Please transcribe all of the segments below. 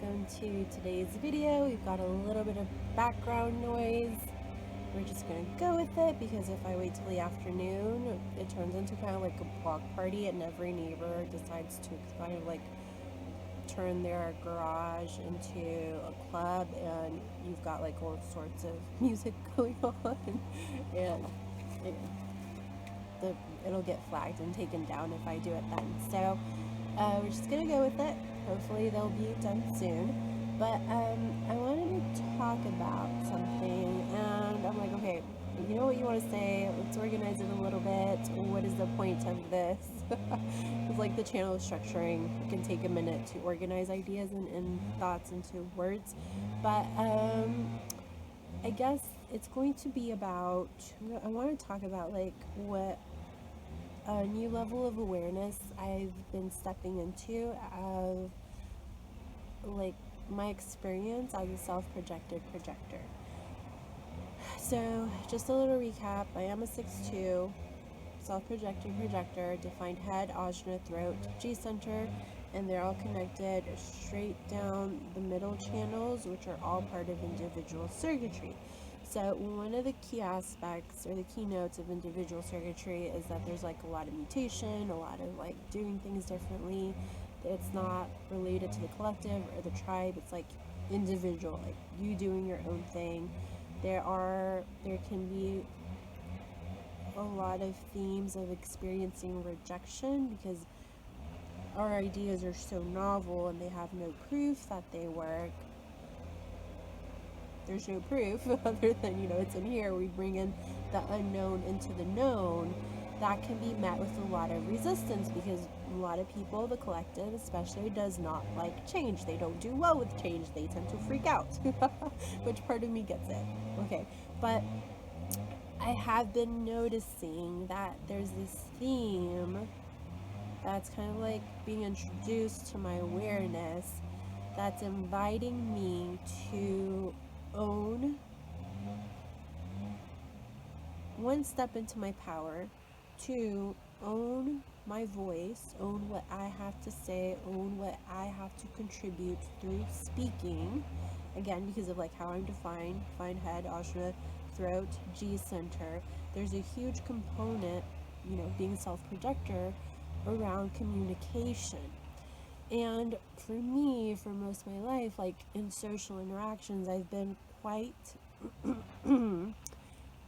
welcome to today's video. We've got a little bit of background noise. We're just gonna go with it because if I wait till the afternoon, it turns into kind of like a block party and every neighbor decides to kind of like turn their garage into a club, and you've got like all sorts of music going on, and it'll get flagged and taken down if I do it then. So we're just gonna go with it. Hopefully they'll be done soon. But I wanted to talk about something, and I'm like, okay, you know what you want to say? Let's organize it a little bit. What is the point of this? It's like the channel structuring. It can take a minute to organize ideas and thoughts into words. But I guess it's going to be about, I want to talk about like what a new level of awareness I've been stepping into of like my experience as a self-projected projector. So just a little recap. I am a 6'2", self-projected projector, defined head, ajna, throat, G-center, and they're all connected straight down the middle channels, which are all part of individual circuitry. So one of the key aspects or the keynotes of individual circuitry is that there's like a lot of mutation, a lot of like doing things differently. It's not related to the collective or the tribe. It's like individual, like you doing your own thing. There can be a lot of themes of experiencing rejection because our ideas are so novel and they have no proof that they work. There's no proof other than, it's in here. We bring in the unknown into the known. That can be met with a lot of resistance because a lot of people, the collective especially, does not like change. They don't do well with change. They tend to freak out, which part of me gets it. Okay, but I have been noticing that there's this theme that's kind of like being introduced to my awareness that's inviting me to own one step into my power, to own my voice, own what I have to say, own what I have to contribute through speaking. Again, because of like how I'm defined head, ajna, throat, G center. There's a huge component, being self-projector around communication. And for me, for most of my life, like in social interactions, I've been quite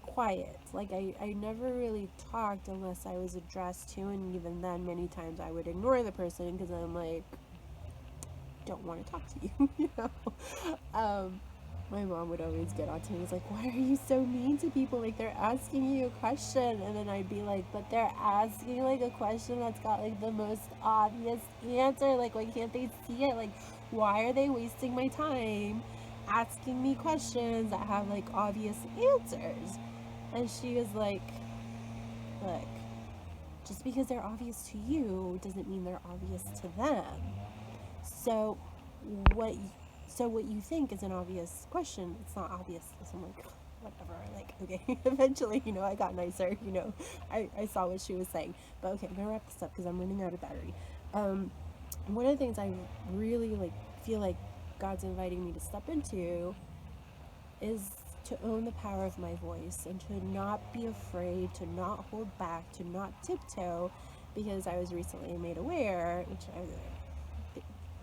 quiet. Like I never really talked unless I was addressed to, and even then many times I would ignore the person because I'm like, don't want to talk to you. My mom would always get on to me. It's like, why are you so mean to people? Like, they're asking you a question. And then I'd be like, but they're asking like a question that's got like the most obvious answer. Like, why can't they see it? Like, why are they wasting my time asking me questions that have like obvious answers? And she was like, look, just because they're obvious to you doesn't mean they're obvious to them. So what you think is an obvious question, it's not obvious. So I'm like, whatever. Like, okay. Eventually, I got nicer. I saw what she was saying. But okay, I'm gonna wrap this up because I'm running out of battery. One of the things I really feel like God's inviting me to step into is to own the power of my voice and to not be afraid, to not hold back, to not tiptoe, because I was recently made aware,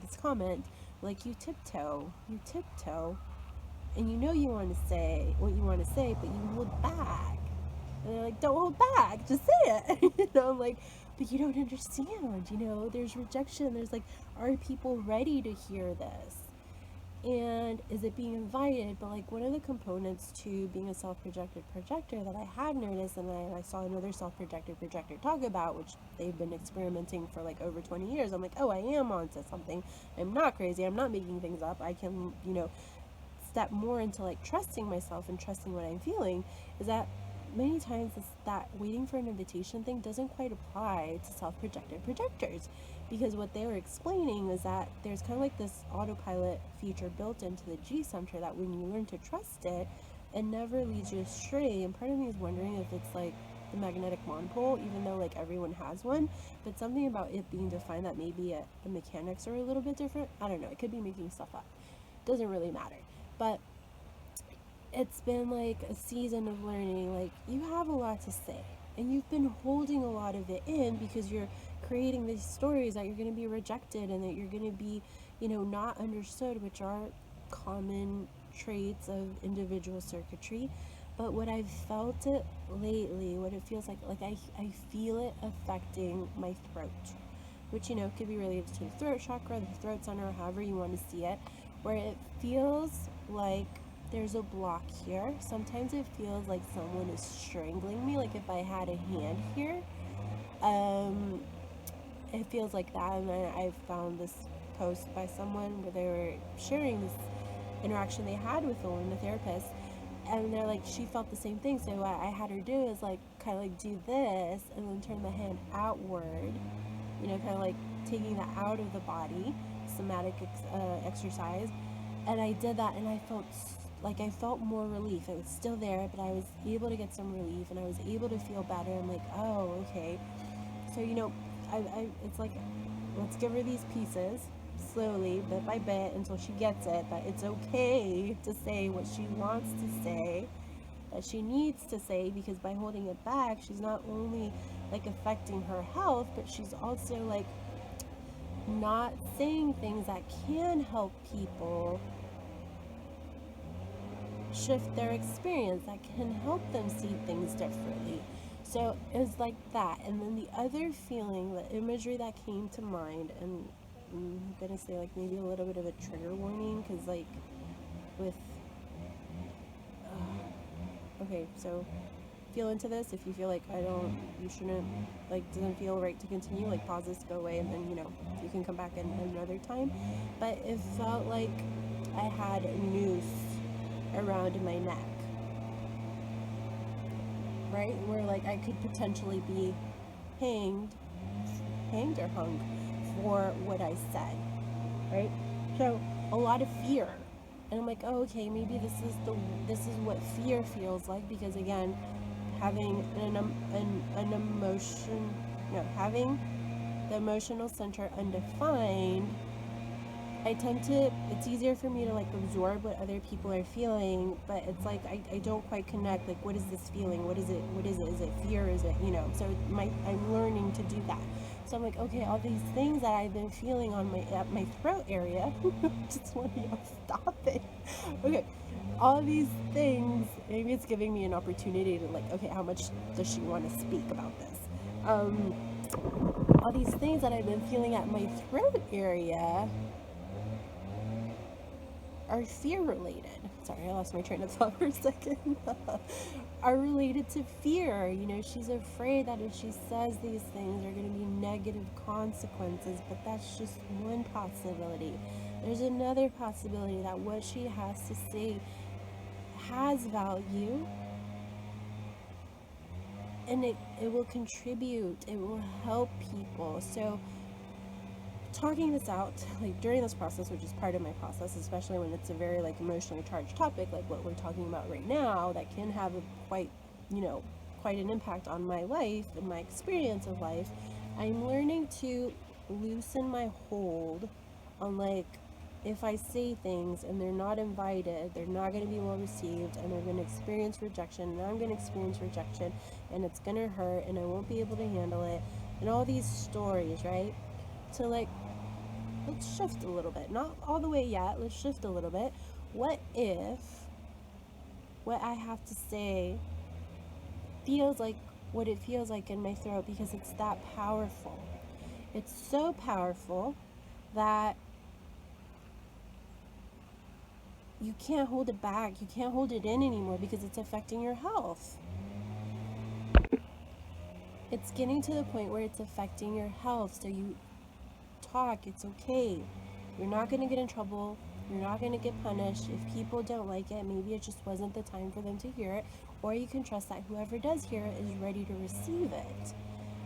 this comment, like, you tiptoe, and you want to say what you want to say, but you hold back. And they're like, don't hold back, just say it. I'm like, but you don't understand, there's rejection, there's like, are people ready to hear this? And is it being invited? But like, one of the components to being a self-projected projector that I have noticed, and I saw another self-projected projector talk about, which they've been experimenting for like over 20 years. I'm like, oh, I am onto something. I'm not crazy. I'm not making things up. I can, step more into like trusting myself and trusting what I'm feeling. Is that many times that waiting for an invitation thing doesn't quite apply to self-projected projectors, because what they were explaining is that there's kind of like this autopilot feature built into the G center that, when you learn to trust it, never leads you astray. And part of me is wondering if it's like, the magnetic monopole, even though like everyone has one, but something about it being defined that maybe the mechanics are a little bit different. I don't know, it could be making stuff up, doesn't really matter. But it's been like a season of learning, like you have a lot to say and you've been holding a lot of it in because you're creating these stories that you're going to be rejected and that you're going to be, you know, not understood, which are common traits of individual circuitry. But what I've felt it lately, what it feels like I feel it affecting my throat, which, you know, could be related to the throat chakra, the throat center, however you want to see it, where it feels like there's a block here. Sometimes it feels like someone is strangling me, like if I had a hand here. It feels like that. And then I found this post by someone where they were sharing this interaction they had with a therapist, and they're like, she felt the same thing. So what I had her do is like kind of like do this and then turn the hand outward, you know, kind of like taking that out of the body, somatic exercise. And I did that, and I felt more relief. It was still there, but I was able to get some relief, and I was able to feel better. I'm like, oh, okay. So, you know, it's like, let's give her these pieces slowly, bit by bit, until she gets it, that it's okay to say what she wants to say, that she needs to say, because by holding it back, she's not only like affecting her health, but she's also like not saying things that can help people shift their experience, that can help them see things differently. So it was like that. And then the other feeling, the imagery that came to mind, and I'm gonna say like maybe a little bit of a trigger warning, because like with okay, so feel into this. If you feel like you shouldn't, like doesn't feel right to continue, like pause this, go away, and then, you know, you can come back another time. But it felt like I had a noose around my neck, right? Where like I could potentially be hanged or hung for what I said, right? So a lot of fear. And I'm like, oh, okay, maybe this is what fear feels like, because again, having having the emotional center undefined, it's easier for me to like absorb what other people are feeling, but it's like I don't quite connect, like what is this feeling, what is it, is it fear, is it, you know? So I'm learning to do that. So I'm like, okay, all these things that I've been feeling on my throat area, just want to stop it. Okay, all these things, maybe it's giving me an opportunity to like, okay, how much does she want to speak about this? All these things that I've been feeling at my throat area are fear related. Sorry, I lost my train of thought for a second. Are related to fear. You know, she's afraid that if she says these things, there are going to be negative consequences, but that's just one possibility. There's another possibility that what she has to say has value, and it will contribute, it will help people. So talking this out, like during this process, which is part of my process, especially when it's a very like emotionally charged topic like what we're talking about right now, that can have quite an impact on my life and my experience of life, I'm learning to loosen my hold on, like, if I say things and they're not invited, they're not going to be well received, and they're going to experience rejection, and I'm going to experience rejection, and it's going to hurt, and I won't be able to handle it, and all these stories, right? So like, let's shift a little bit, not all the way yet, let's shift a little bit. What if what I have to say feels like what it feels like in my throat, because it's that powerful. It's so powerful that you can't hold it back, you can't hold it in anymore, because it's affecting your health. It's getting to the point where it's affecting your health. So you talk, it's okay. You're not going to get in trouble. You're not going to get punished. If people don't like it, maybe it just wasn't the time for them to hear it. Or you can trust that whoever does hear it is ready to receive it.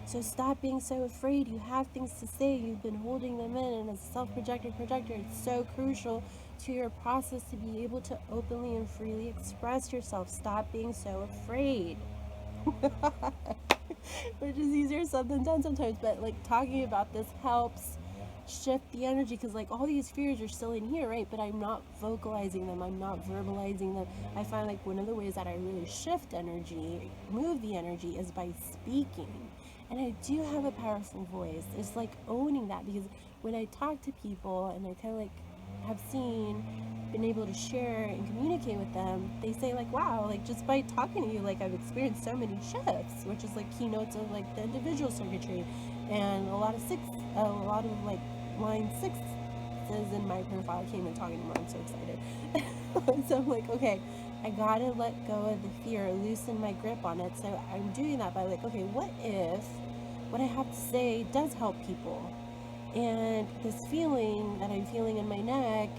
So stop being so afraid. You have things to say. You've been holding them in. And as a self-projector, it's so crucial to your process to be able to openly and freely express yourself. Stop being so afraid. which is easier said than done sometimes. But like talking about this helps shift the energy, because like all these fears are still in here, right? But I'm not vocalizing them, I'm not verbalizing them. I find like one of the ways that I really shift energy, move the energy, is by speaking. And I do have a powerful voice. It's like owning that, because when I talk to people and I kind of like have been able to share and communicate with them, they say like, wow, like just by talking to you, like I've experienced so many shifts, which is like keynotes of like the individual circuitry, and a lot of like line sixes in my profile. I can't even talk anymore, I'm so excited. So I'm like, okay, I gotta let go of the fear, loosen my grip on it. So I'm doing that by like, okay, what if what I have to say does help people? And this feeling that I'm feeling in my neck,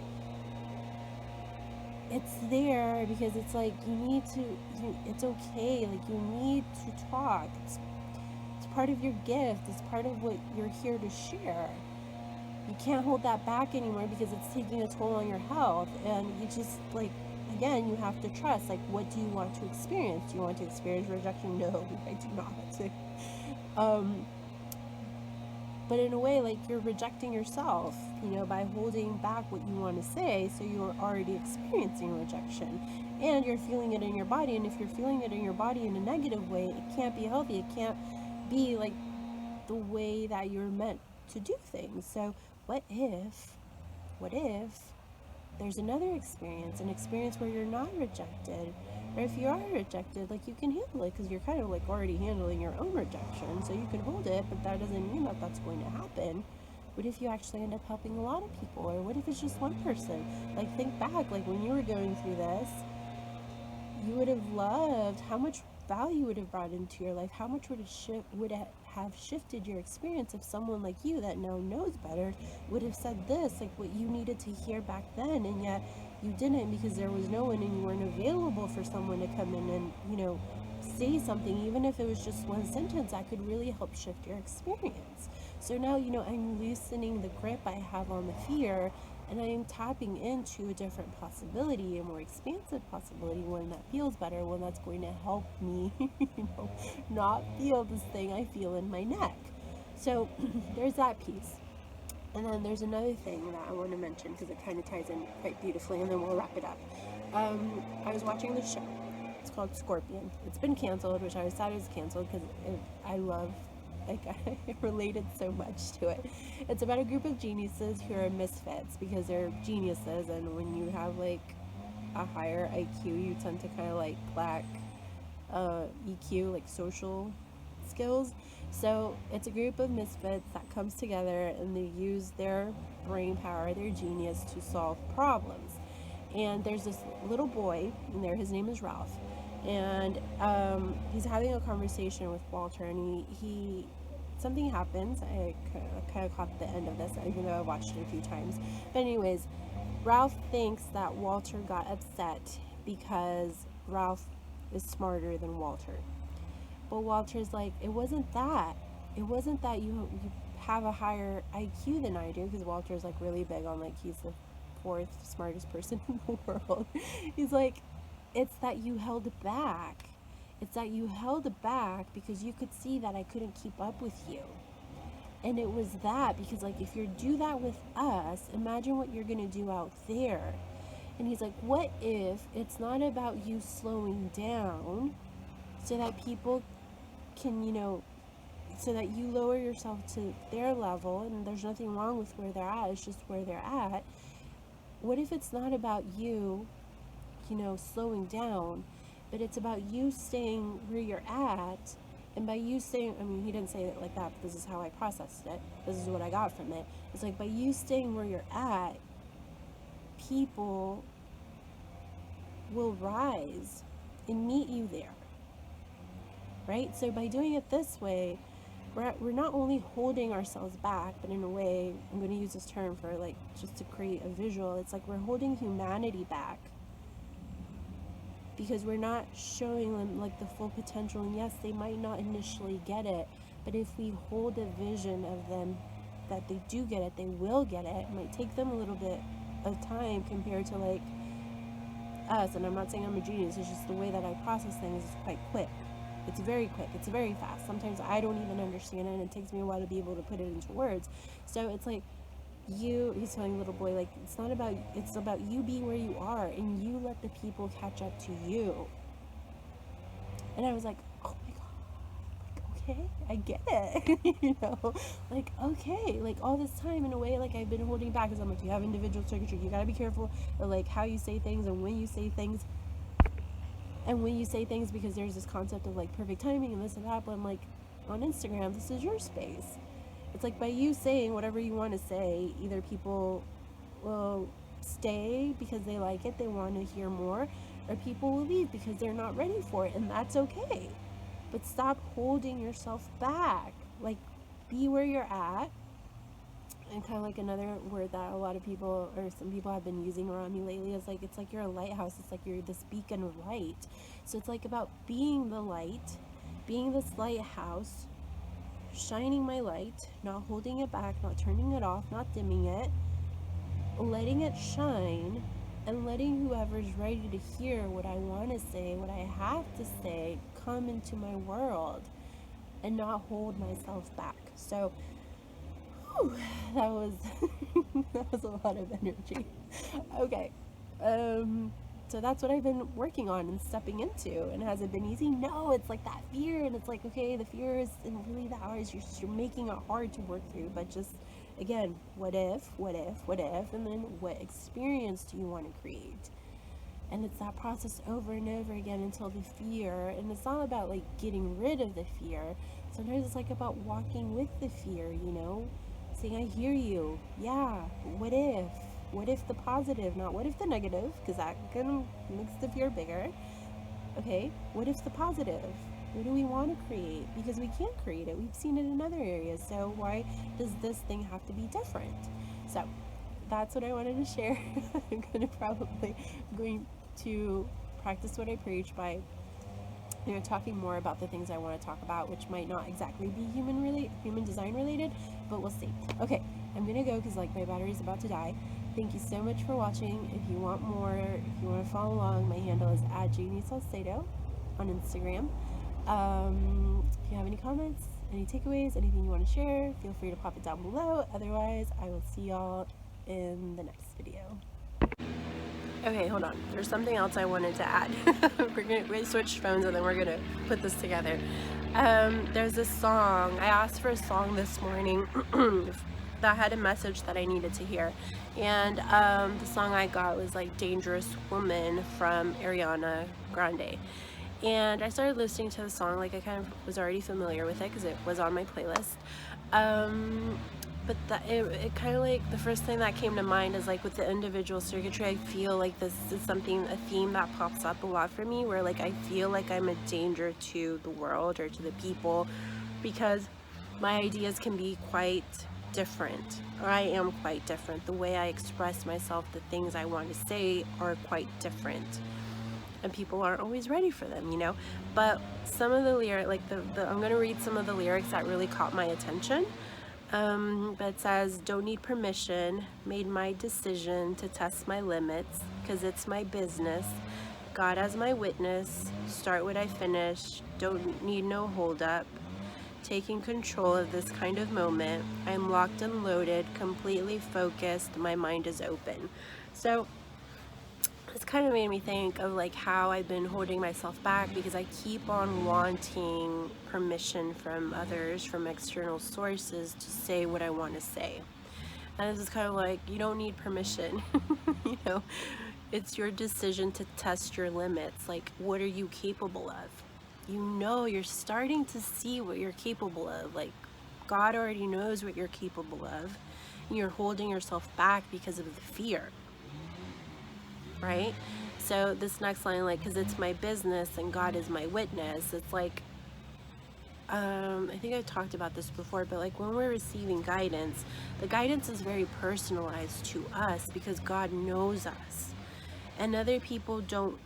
it's there because it's like it's okay, like you need to talk. It's part of your gift, it's part of what you're here to share. You can't hold that back anymore because it's taking a toll on your health. And you just like, again, you have to trust, like, what do you want to experience? Do you want to experience rejection? No, I do not. But in a way, like, you're rejecting yourself, by holding back what you want to say. So you're already experiencing rejection, and you're feeling it in your body. And if you're feeling it in your body in a negative way, it can't be healthy. It can't be like the way that you're meant to do things. So what if there's another experience, an experience where you're not rejected? Or if you are rejected, like, you can handle it, because you're kind of like already handling your own rejection, so you can hold it, but that doesn't mean that that's going to happen. What if you actually end up helping a lot of people? Or what if it's just one person? Like, think back, like when you were going through this, you would have loved how much value would have brought into your life, how much would it have shifted your experience if someone like you that now knows better would have said this, like what you needed to hear back then. And yet you didn't, because there was no one, and you weren't available for someone to come in and say something, even if it was just one sentence that could really help shift your experience. So now I'm loosening the grip I have on the fear, and I am tapping into a different possibility, a more expansive possibility, one that feels better, one that's going to help me, not feel this thing I feel in my neck. So there's that piece. And then there's another thing that I want to mention, because it kind of ties in quite beautifully, and then we'll wrap it up. I was watching this show. It's called Scorpion. It's been canceled, which I was sad it was canceled, because I love, like, I related so much to it. It's about a group of geniuses who are misfits because they're geniuses, and when you have like a higher IQ, you tend to kind of like lack EQ, like social skills. So it's a group of misfits that comes together, and they use their brain power, their genius, to solve problems. And there's this little boy in there, his name is Ralph, and he's having a conversation with Walter, and he something happens. I kind of caught the end of this, even though I watched it a few times. But anyways, Ralph thinks that Walter got upset because Ralph is smarter than Walter. But Walter's like, it wasn't that. It wasn't that you have a higher IQ than I do, because Walter's like really big on, like, he's the fourth smartest person in the world. He's like, it's that you held back. It's that you held back because you could see that I couldn't keep up with you. And it was that, because like, if you do that with us, imagine what you're going to do out there. And he's like, what if it's not about you slowing down so that people can, so that you lower yourself to their level, and there's nothing wrong with where they're at, it's just where they're at. What if it's not about you, slowing down, but it's about you staying where you're at? And by you staying, I mean, he didn't say it like that, but this is how I processed it. This is what I got from it. It's like, by you staying where you're at, people will rise and meet you there, right? So by doing it this way, we're not only holding ourselves back, but in a way, I'm going to use this term for, like, just to create a visual, it's like we're holding humanity back, because we're not showing them like the full potential. And yes, they might not initially get it, but if we hold a vision of them that they do get it, they will get it. It might take them a little bit of time compared to like us. And I'm not saying I'm a genius, it's just the way that I process things is quite quick. It's very quick. It's very fast. Sometimes I don't even understand it, and it takes me a while to be able to put it into words. So it's like, he's telling little boy, like, it's about you being where you are, and you let the people catch up to you. And I was like, oh my God, like, okay, I get it. You know, like, okay, like, all this time, in a way, like, I've been holding back, because I'm like, you have individual circuitry, you gotta be careful of, like, how you say things and when you say things. And when you say things, because there's this concept of, like, perfect timing and this and that, but I'm like, on Instagram, this is your space. It's like, by you saying whatever you want to say, either people will stay because they like it, they want to hear more, or people will leave because they're not ready for it, and that's okay. But stop holding yourself back. Like, be where you're at. And kind of like another word that a lot of people, or some people, have been using around me lately is like, it's like you're a lighthouse. It's like you're this beacon of light. So it's like about being the light, being this lighthouse, shining my light, not holding it back, not turning it off, not dimming it, letting it shine, and letting whoever's ready to hear what I want to say, what I have to say, come into my world, and not hold myself back. So that was that was a lot of energy. Okay, so that's what I've been working on and stepping into. And has it been easy? No, it's like that fear, and it's like, okay, the fear is, and really the hours you're making it hard to work through. But just, again, what if, and then what experience do you want to create? And it's that process over and over again until the fear, and it's not about like getting rid of the fear. Sometimes it's like about walking with the fear, you know, saying, I hear you. Yeah, what if the positive, not what if the negative, because that can makes the fear bigger. Okay, what if the positive? What do we want to create? Because we can't create it. We've seen it in other areas. So why does this thing have to be different? So that's what I wanted to share. I'm going to practice what I preach by, you know, talking more about the things I want to talk about, which might not exactly be human design related, but we'll see. Okay, I'm gonna go because like my battery's about to die. Thank you so much for watching. If you want more, if you want to follow along, my handle is @JanieSalcedo on Instagram. If you have any comments, any takeaways, anything you want to share, feel free to pop it down below. Otherwise, I will see y'all in the next video. Okay, hold on. There's something else I wanted to add. We switched phones and then we're gonna put this together. There's this song. I asked for a song this morning that had a message that I needed to hear. And the song I got was like Dangerous Woman from Ariana Grande. And I started listening to the song, like I kind of was already familiar with it because it was on my playlist. But it kind of like, the first thing that came to mind is like with the individual circuitry, I feel like this is a theme that pops up a lot for me, where like I feel like I'm a danger to the world or to the people because my ideas can be quite different, or I am quite different. The way I express myself, the things I want to say are quite different. And people aren't always ready for them, you know? But some of the lyrics, like I'm gonna read some of the lyrics that really caught my attention. But it says, don't need permission, made my decision to test my limits, cause it's my business. God as my witness, start what I finish, don't need no hold up. Taking control of this kind of moment. I'm locked and loaded, completely focused, my mind is open. So it's kind of made me think of like how I've been holding myself back because I keep on wanting permission from others, from external sources, to say what I want to say. And this is kind of like, you don't need permission. You know, it's your decision to test your limits. Like, what are you capable of? You know, you're starting to see what you're capable of. Like, God already knows what you're capable of. And you're holding yourself back because of the fear. Right? So this next line, like, because it's my business and God is my witness, it's like, I think I've talked about this before, but like when we're receiving guidance, the guidance is very personalized to us because God knows us. And other people don't,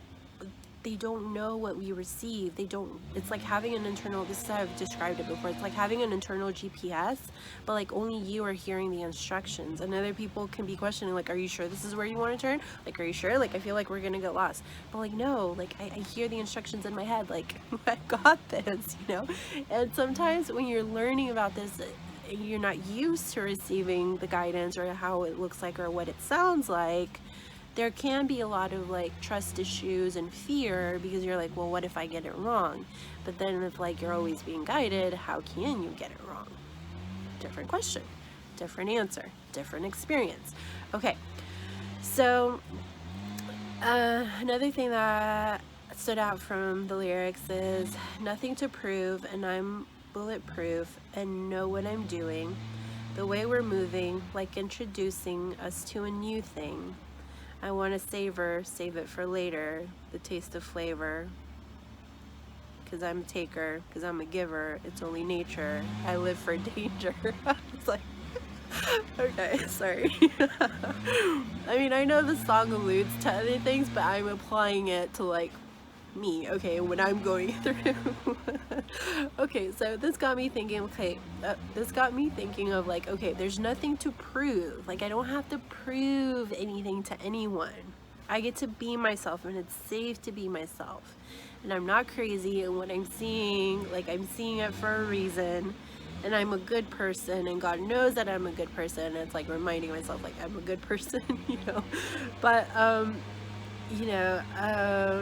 they don't know what we receive. They don't, it's like having an internal, this is how I've described it before, it's like having an internal GPS, but like only you are hearing the instructions, and other people can be questioning, like, are you sure this is where you want to turn? Like, are you sure? Like, I feel like we're gonna get lost. But like, no, like I hear the instructions in my head, like, I got this, you know? And sometimes when you're learning about this, you're not used to receiving the guidance or how it looks like or what it sounds like, there can be a lot of like trust issues and fear, because you're like, well, what if I get it wrong? But then if like you're always being guided, how can you get it wrong? Different question, different answer, different experience. Okay, so another thing that stood out from the lyrics is nothing to prove, and I'm bulletproof and know what I'm doing. The way we're moving, like introducing us to a new thing. I want to savor, save it for later, the taste of flavor. Because I'm a taker, because I'm a giver, it's only nature. I live for danger. It's like, okay, sorry. I mean, I know the song alludes to other things, but I'm applying it to like me, okay, when I'm going through. Okay, so this got me thinking, of like, okay, there's nothing to prove. Like, I don't have to prove anything to anyone. I get to be myself, and it's safe to be myself. And I'm not crazy, and what I'm seeing, like, I'm seeing it for a reason. And I'm a good person, and God knows that I'm a good person. It's like reminding myself, like, I'm a good person, you know. But you know,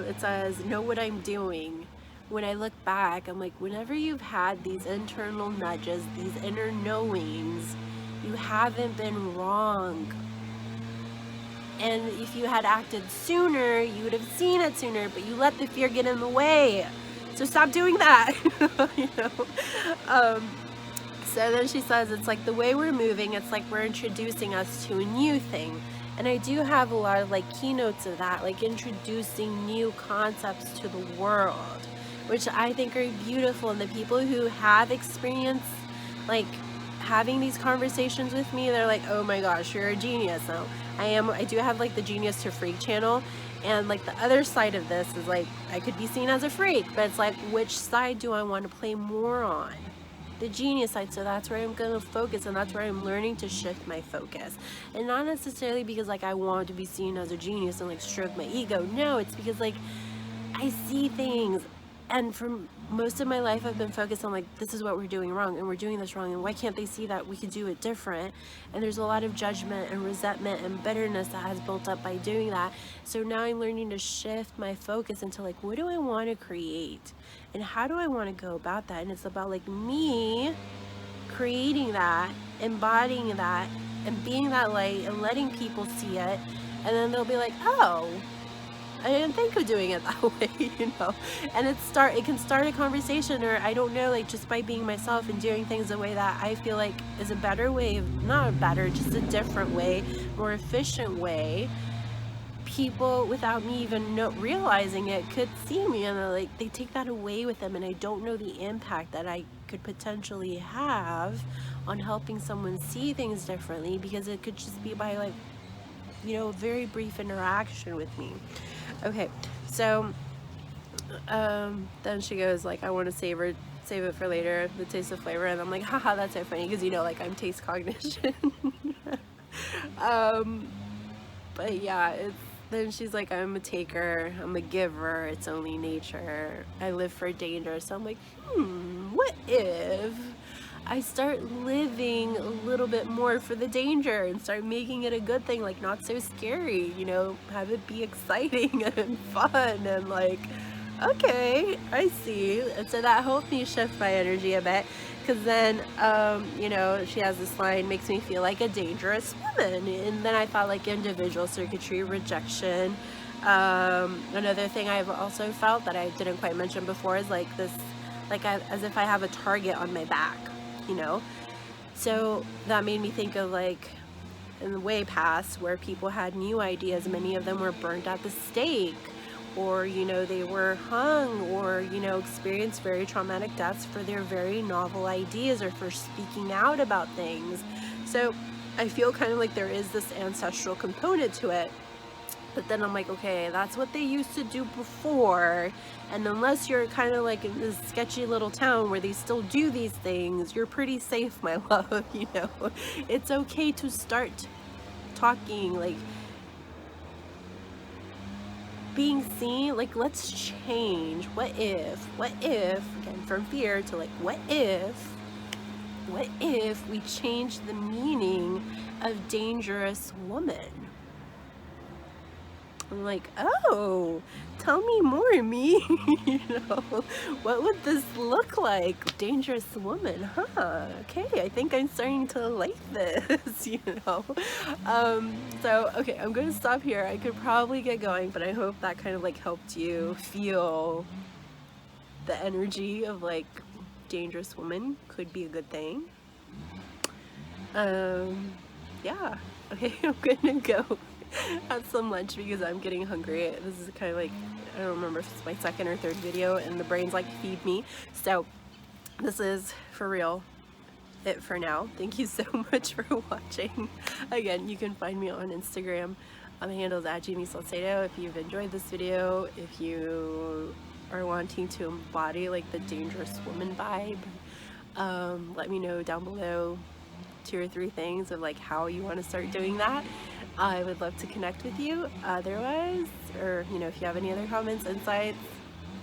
it says, know what I'm doing. When I look back, I'm like, whenever you've had these internal nudges, these inner knowings, you haven't been wrong. And if you had acted sooner, you would have seen it sooner, but you let the fear get in the way. So stop doing that. You know? So then she says, it's like the way we're moving, it's like we're introducing us to a new thing. And I do have a lot of like keynotes of that, like introducing new concepts to the world, which I think are beautiful. And the people who have experienced like having these conversations with me, they're like, oh my gosh, you're a genius. So I do have like the Genius to Freak channel. And like the other side of this is like, I could be seen as a freak, but it's like, which side do I want to play more on? The genius side. So that's where I'm going to focus, and that's where I'm learning to shift my focus. And not necessarily because like I want to be seen as a genius and like stroke my ego. No, it's because like I see things, and for most of my life I've been focused on like, this is what we're doing wrong, and we're doing this wrong, and why can't they see that we could do it different? And there's a lot of judgment and resentment and bitterness that has built up by doing that. So now I'm learning to shift my focus into like, what do I want to create, and how do I want to go about that? And it's about like me creating that, embodying that, and being that light, and letting people see it, and then they'll be like, oh, I didn't think of doing it that way, you know. And it can start a conversation, or I don't know, like just by being myself and doing things the way that I feel like is a better way, not better, just a different way, more efficient way. People, without me even realizing it, could see me, and like they take that away with them, and I don't know the impact that I could potentially have on helping someone see things differently, because it could just be by like, you know, a very brief interaction with me. Okay, so then she goes like, I want to save it for later, the taste of flavor. And I'm like, haha, that's so funny, because you know, like I'm taste cognition. But yeah, then she's like, I'm a taker, I'm a giver, it's only nature, I live for danger. So I'm like, what if I start living a little bit more for the danger and start making it a good thing, like not so scary, you know, have it be exciting and fun, and like, okay, I see. And so that helped me shift my energy a bit, because then, you know, she has this line, makes me feel like a dangerous woman. And then I thought like individual circuitry, rejection. Another thing I've also felt that I didn't quite mention before is like this, like as if I have a target on my back, you know. So that made me think of like in the way past, where people had new ideas, many of them were burnt at the stake, or you know, they were hung, or you know, experienced very traumatic deaths for their very novel ideas or for speaking out about things. So I feel kind of like there is this ancestral component to it. But then I'm like, okay, that's what they used to do before, and unless you're kind of like in this sketchy little town where they still do these things, you're pretty safe, my love. You know, it's okay to start talking, like being seen. Like, let's change. What if, again, from fear to like, what if we change the meaning of dangerous woman? I'm like, oh, tell me more, me. You know, what would this look like? Dangerous woman, huh? Okay, I think I'm starting to like this, you know. So, okay, I'm gonna stop here. I could probably get going, but I hope that kind of like helped you feel the energy of like dangerous woman could be a good thing. Yeah, okay, I'm gonna go have some lunch because I'm getting hungry. This is kind of like, I don't remember if it's my second or third video, and the brain's like, feed me. So this is for real it for now. Thank you so much for watching. Again, you can find me on Instagram. My handle is @JamieSalcedo. If you've enjoyed this video, if you are wanting to embody like the dangerous woman vibe, let me know down below 2 or 3 things of like how you want to start doing that. I would love to connect with you. Otherwise, or you know, if you have any other comments, insights,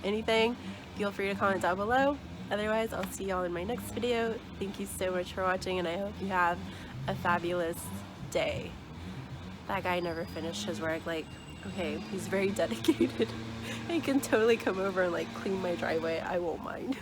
anything, feel free to comment down below. Otherwise, I'll see y'all in my next video. Thank you so much for watching, and I hope you have a fabulous day. That guy never finished his work. Like, okay, he's very dedicated. He can totally come over and like clean my driveway. I won't mind.